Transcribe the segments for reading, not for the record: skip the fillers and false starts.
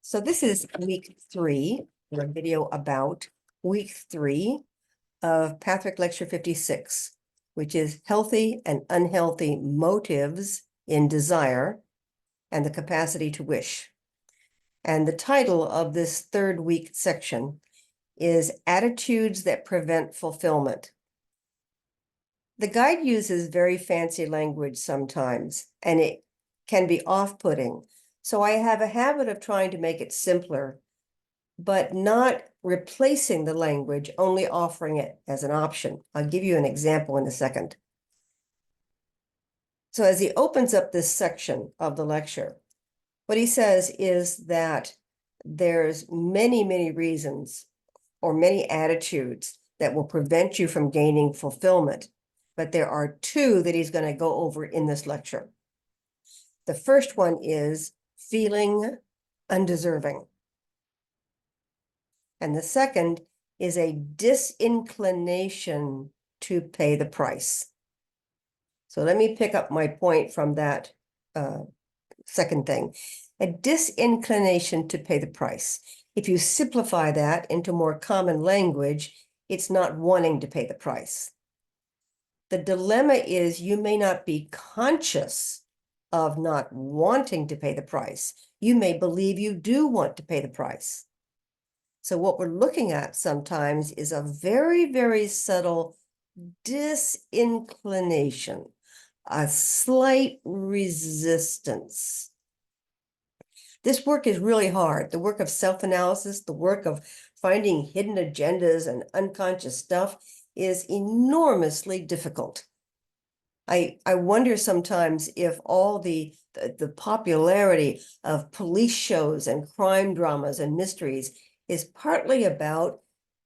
So this is week 3, or a video about week 3 of Patrick Lecture 56, which is healthy and unhealthy motives in desire and the capacity to wish. And the title of this third week section is Attitudes That Prevent Fulfillment. The guide uses very fancy language sometimes, and it can be off-putting. So I have a habit of trying to make it simpler, but not replacing the language, only offering it as an option. I'll give you an example in a second. So as he opens up this section of the lecture, what he says is that there's many reasons or many attitudes that will prevent you from gaining fulfillment. But there are 2 that he's going to go over in this lecture. The first one is feeling undeserving. And the second is a disinclination to pay the price. So let me pick up my point from that second thing. A disinclination to pay the price. If you simplify that into more common language, it's not wanting to pay the price. The dilemma is you may not be conscious of not wanting to pay the price. You may believe you do want to pay the price. So what we're looking at sometimes is a very subtle disinclination, a slight resistance. This work is really hard. The work of self-analysis, the work of finding hidden agendas and unconscious stuff is enormously difficult. I wonder sometimes if all the popularity of police shows and crime dramas and mysteries is partly about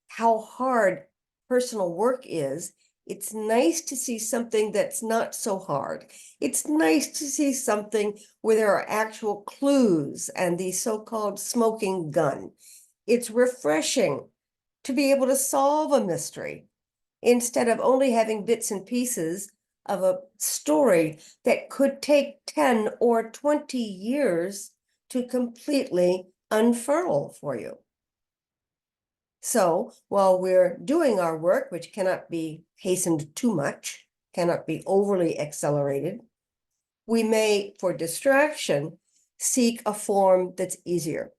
how hard personal work is. It's nice to see something that's not so hard. It's nice to see something where there are actual clues and the so-called smoking gun. It's refreshing to be able to solve a mystery instead of only having bits and pieces of a story that could take 10 or 20 years to completely unfurl for you. So while we're doing our work, which cannot be hastened too much, cannot be overly accelerated, we may, for distraction, seek a form that's easier.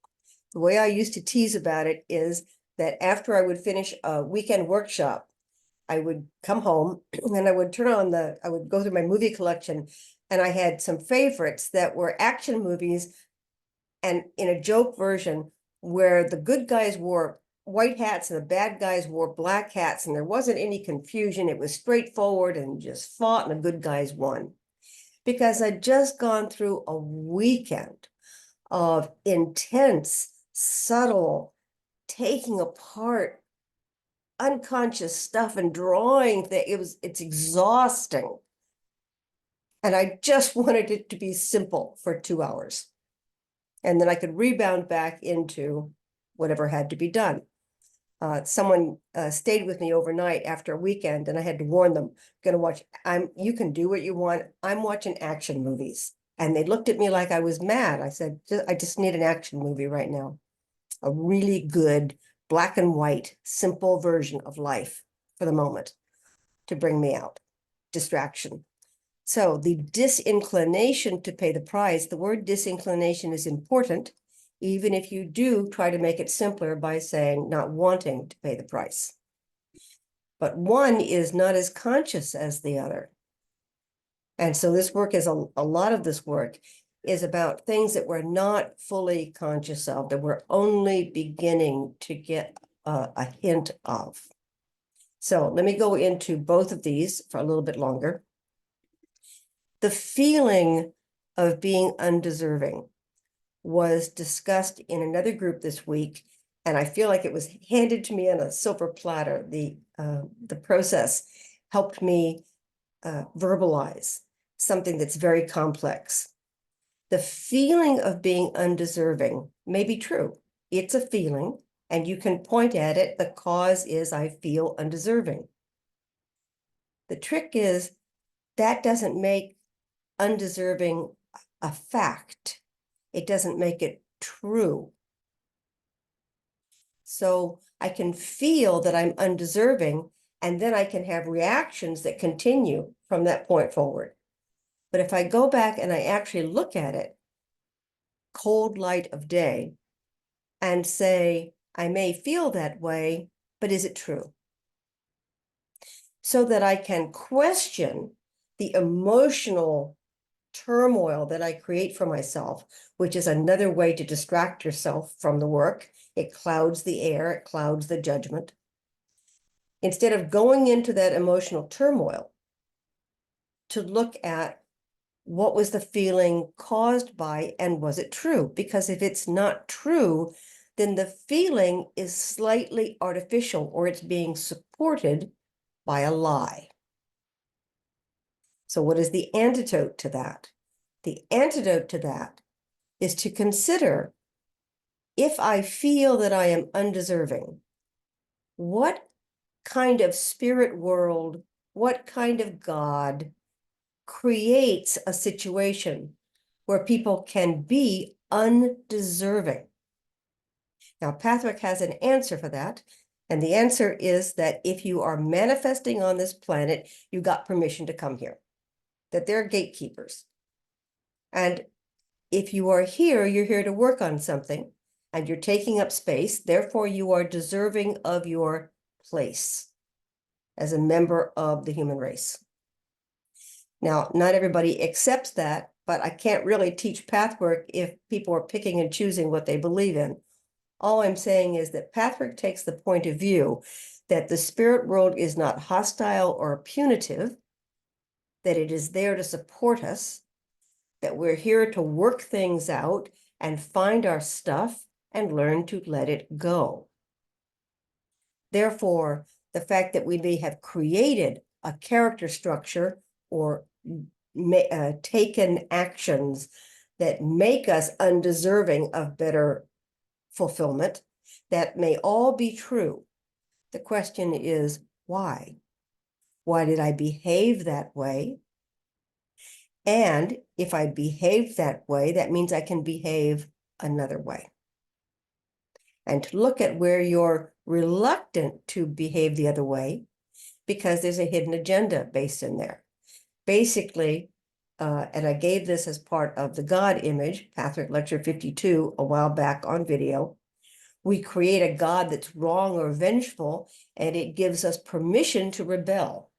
The way I used to tease about it is that after I would finish a weekend workshop, I would come home and I would I would go through my movie collection, and I had some favorites that were action movies and in a joke version where the good guys wore white hats and the bad guys wore black hats, and there wasn't any confusion. It was straightforward and just fought, and the good guys won. Because I'd just gone through a weekend of intense, subtle, taking apart unconscious stuff and drawing it's exhausting. And I just wanted it to be simple for 2 hours. And then I could rebound back into whatever had to be done. Someone stayed with me overnight after a weekend, and I had to warn them, you can do what you want. I'm watching action movies. And they looked at me like I was mad. I said, I just need an action movie right now. A really good black and white, simple version of life for the moment to bring me out. Distraction. So the disinclination to pay the price, the word disinclination is important, even if you do try to make it simpler by saying not wanting to pay the price. But one is not as conscious as the other. And so this work is a lot of this work is about things that we're not fully conscious of, that we're only beginning to get a hint of. So let me go into both of these for a little bit longer. The feeling of being undeserving was discussed in another group this week, and I feel like it was handed to me on a silver platter. The process helped me verbalize something that's very complex. The feeling of being undeserving may be true. It's a feeling, and you can point at it. The cause is I feel undeserving. The trick is that doesn't make undeserving a fact. It doesn't make it true. So I can feel that I'm undeserving, and then I can have reactions that continue from that point forward. But if I go back and I actually look at it, cold light of day, and say, I may feel that way, but is it true? So that I can question the emotional turmoil that I create for myself, which is another way to distract yourself from the work. It clouds the air, it clouds the judgment. Instead of going into that emotional turmoil, to look at what was the feeling caused by, and was it true? Because if it's not true, then the feeling is slightly artificial, or it's being supported by a lie. So what is the antidote to that? The antidote to that is to consider, if I feel that I am undeserving, what kind of spirit world, what kind of God creates a situation where people can be undeserving? Now, Patrick has an answer for that. And the answer is that if you are manifesting on this planet, you got permission to come here, that they're gatekeepers. And if you are here, you're here to work on something, and you're taking up space. Therefore, you are deserving of your place as a member of the human race. Now, not everybody accepts that, but I can't really teach pathwork if people are picking and choosing what they believe in. All I'm saying is that pathwork takes the point of view that the spirit world is not hostile or punitive, that it is there to support us, that we're here to work things out and find our stuff and learn to let it go. Therefore, the fact that we may have created a character structure or taken actions that make us undeserving of better fulfillment, that may all be true. The question is, why? Why did I behave that way? And if I behave that way, that means I can behave another way. And to look at where you're reluctant to behave the other way, because there's a hidden agenda based in there. Basically, and I gave this as part of the God image, Pathwork Lecture 52, a while back on video. We create a God that's wrong or vengeful, and it gives us permission to rebel.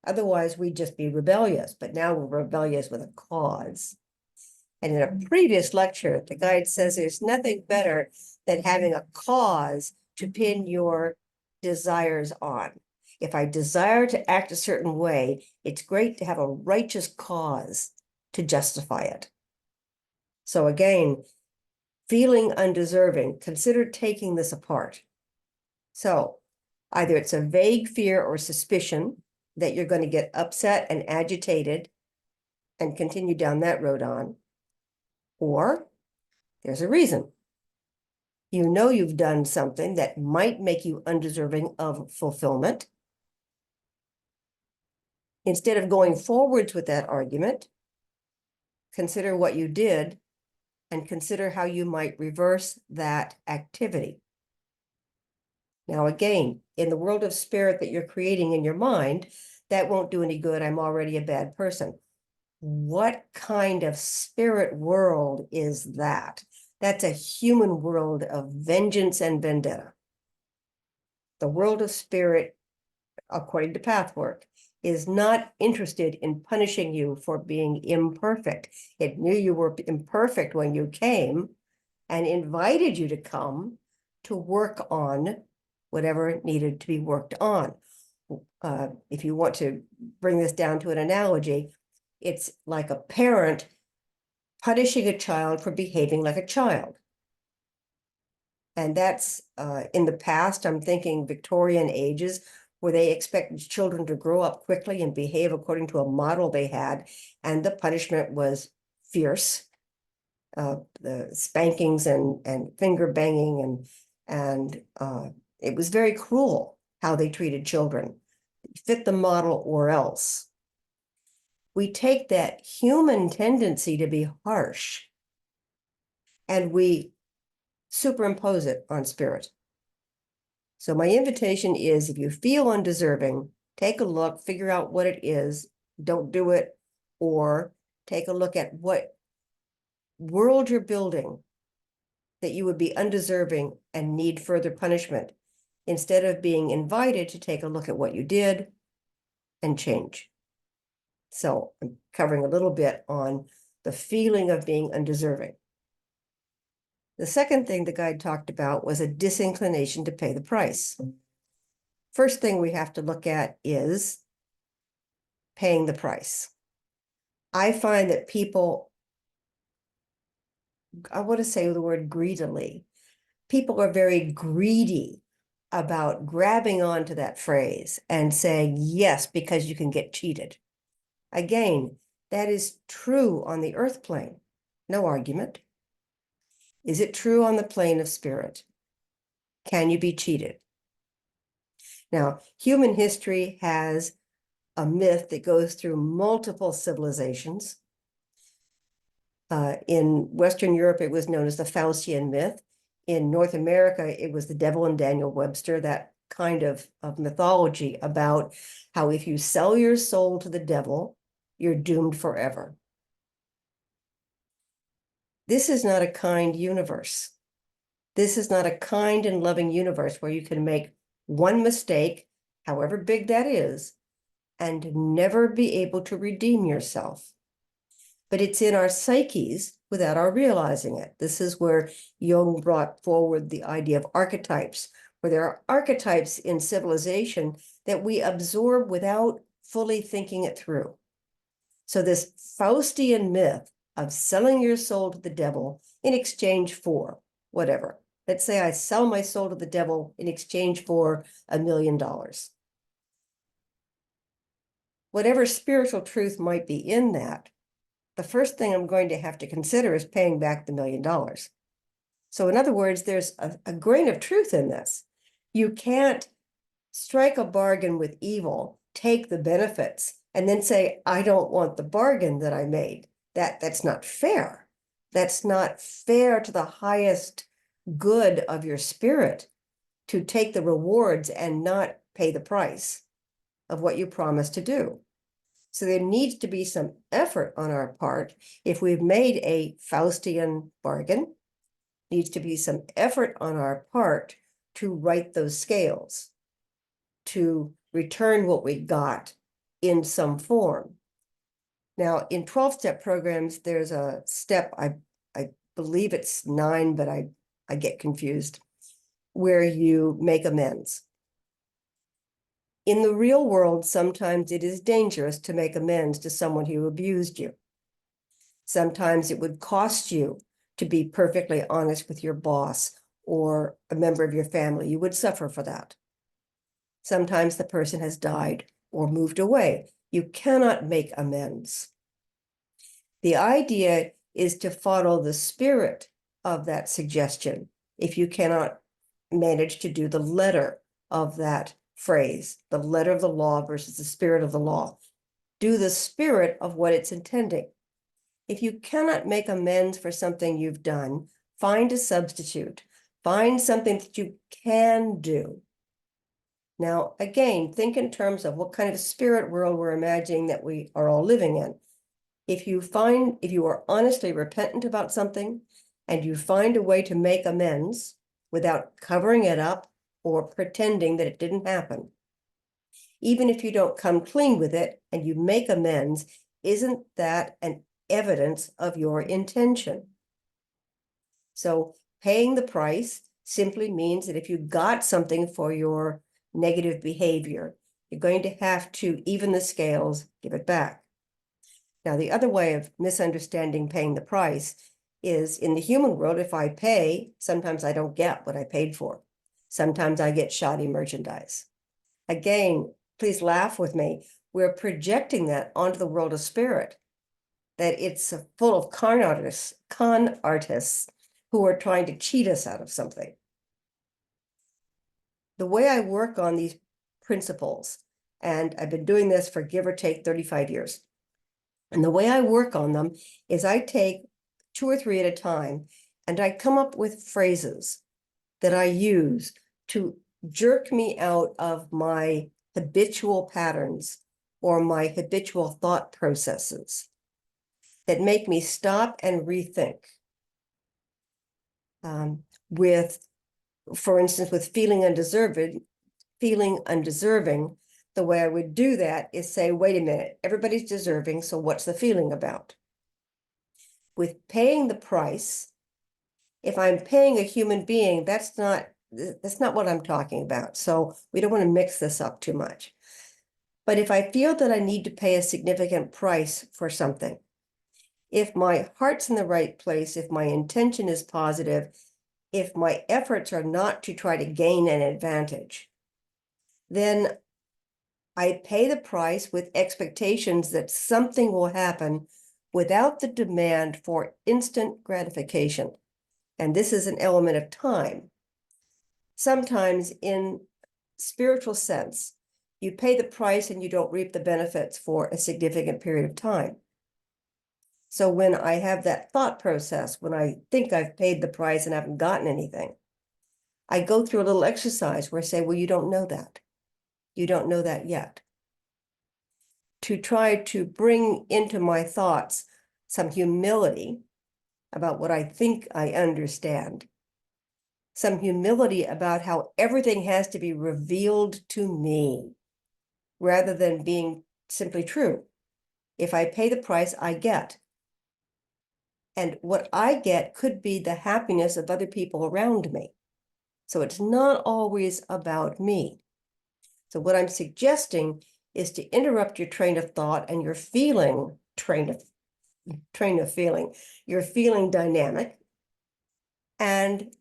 Otherwise, we'd just be rebellious, but now we're rebellious with a cause. And in a previous lecture, the guide says there's nothing better than having a cause to pin your desires on. If I desire to act a certain way, it's great to have a righteous cause to justify it. So again, feeling undeserving, consider taking this apart. So either it's a vague fear or suspicion that you're going to get upset and agitated and continue down that road on, or there's a reason. You know you've done something that might make you undeserving of fulfillment. Instead of going forwards with that argument, consider what you did and consider how you might reverse that activity. Now, again, in the world of spirit that you're creating in your mind, that won't do any good. I'm already a bad person. What kind of spirit world is that? That's a human world of vengeance and vendetta. The world of spirit, according to Pathwork, is not interested in punishing you for being imperfect. It knew you were imperfect when you came and invited you to come to work on whatever needed to be worked on. If you want to bring this down to an analogy, it's like a parent punishing a child for behaving like a child. And that's in the past, I'm thinking Victorian ages, where they expected children to grow up quickly and behave according to a model they had, and the punishment was fierce. The spankings and finger banging and it was very cruel how they treated children. Fit the model or else. We take that human tendency to be harsh and we superimpose it on spirit. So my invitation is, if you feel undeserving, take a look, figure out what it is, don't do it, or take a look at what world you're building that you would be undeserving and need further punishment, instead of being invited to take a look at what you did and change. So I'm covering a little bit on the feeling of being undeserving. The second thing the guide talked about was a disinclination to pay the price. First thing we have to look at is paying the price. I find that people, I want to say the word greedily, people are very greedy about grabbing onto that phrase and saying, yes, because you can get cheated. Again, that is true on the earth plane, no argument. Is it true on the plane of spirit? Can you be cheated? Now, human history has a myth that goes through multiple civilizations. In Western Europe, it was known as the Faustian myth. In North America, it was the Devil and Daniel Webster, that kind of mythology about how if you sell your soul to the devil, you're doomed forever. This is not a kind universe. This is not a kind and loving universe where you can make one mistake, however big that is, and never be able to redeem yourself. But it's in our psyches without our realizing it. This is where Jung brought forward the idea of archetypes, where there are archetypes in civilization that we absorb without fully thinking it through. So this Faustian myth of selling your soul to the devil in exchange for whatever. Let's say I sell my soul to the devil in exchange for $1 million. Whatever spiritual truth might be in that, the first thing I'm going to have to consider is paying back the $1 million. So in other words, there's a grain of truth in this. You can't strike a bargain with evil, take the benefits, and then say, I don't want the bargain that I made. That's not fair. That's not fair to the highest good of your spirit, to take the rewards and not pay the price of what you promised to do. So there needs to be some effort on our part. If we've made a Faustian bargain, needs to be some effort on our part to right those scales, to return what we got in some form. Now, in 12-step programs, there's a step, I believe it's 9, but I get confused, where you make amends. In the real world, sometimes it is dangerous to make amends to someone who abused you. Sometimes it would cost you to be perfectly honest with your boss or a member of your family. You would suffer for that. Sometimes the person has died or moved away. You cannot make amends. The idea is to follow the spirit of that suggestion if you cannot manage to do the letter of that phrase, the letter of the law versus the spirit of the law. Do the spirit of what it's intending. If you cannot make amends for something you've done, find a substitute. Find something that you can do. Now, again, think in terms of what kind of spirit world we're imagining that we are all living in. If you are honestly repentant about something and you find a way to make amends without covering it up or pretending that it didn't happen, even if you don't come clean with it and you make amends, isn't that an evidence of your intention? So paying the price simply means that if you got something for your negative behavior, you're going to have to even the scales, give it back. Now, the other way of misunderstanding paying the price is in the human world, if I pay, sometimes I don't get what I paid for. Sometimes I get shoddy merchandise. Again, please laugh with me. We're projecting that onto the world of spirit, that it's full of con artists who are trying to cheat us out of something. The way I work on these principles, and I've been doing this for give or take 35 years, and the way I work on them is I take 2 or 3 at a time, and I come up with phrases that I use to jerk me out of my habitual patterns or my habitual thought processes that make me stop and rethink. For instance, with feeling undeserving, the way I would do that is say, wait a minute, everybody's deserving, so what's the feeling about? With paying the price, if I'm paying a human being, that's not what I'm talking about. So we don't want to mix this up too much. But if I feel that I need to pay a significant price for something, if my heart's in the right place, if my intention is positive, if my efforts are not to try to gain an advantage, then I pay the price with expectations that something will happen without the demand for instant gratification. And this is an element of time. Sometimes in spiritual sense, you pay the price and you don't reap the benefits for a significant period of time. So when I have that thought process, when I think I've paid the price and haven't gotten anything, I go through a little exercise where I say, well, you don't know that. You don't know that yet. To try to bring into my thoughts some humility about what I think I understand, some humility about how everything has to be revealed to me rather than being simply true. If I pay the price, I get. And what I get could be the happiness of other people around me. So it's not always about me. So what I'm suggesting is to interrupt your train of thought and your feeling train of feeling, your feeling dynamic, and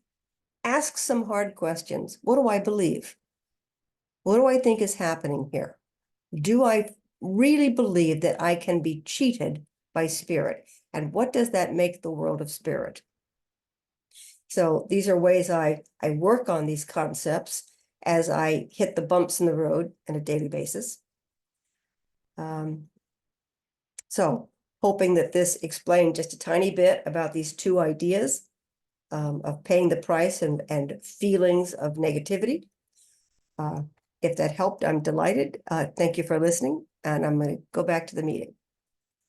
ask some hard questions. What do I believe? What do I think is happening here? Do I really believe that I can be cheated by spirit? And what does that make the world of spirit? So these are ways I work on these concepts as I hit the bumps in the road on a daily basis. So hoping that this explained just a tiny bit about these two ideas of paying the price and feelings of negativity. If that helped, I'm delighted. Thank you for listening, and I'm going to go back to the meeting.